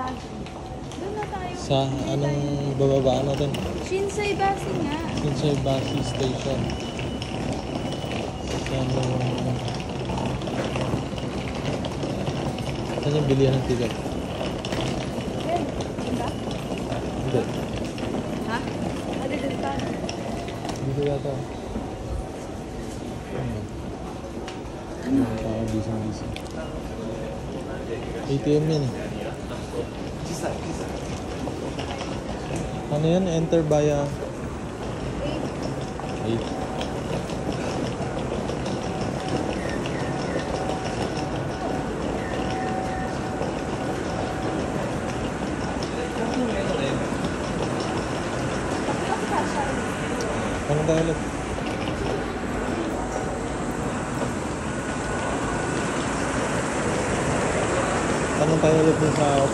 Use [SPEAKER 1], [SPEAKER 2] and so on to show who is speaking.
[SPEAKER 1] Doon na tayo.
[SPEAKER 2] Sa anong bababaan natin?
[SPEAKER 1] Shinsei Basi nga.
[SPEAKER 2] Shinsei Basi Station. Saan yung bilihan ng ticket?
[SPEAKER 1] Yan. Diba?
[SPEAKER 2] Hindi.
[SPEAKER 1] Ha? Ano dun pa?
[SPEAKER 2] Dito yata. Ano? Busy. ATM yan eh. Ano yan? Enter via 8. Ano tayo ulit? Tanong tayo ulit dun sa office.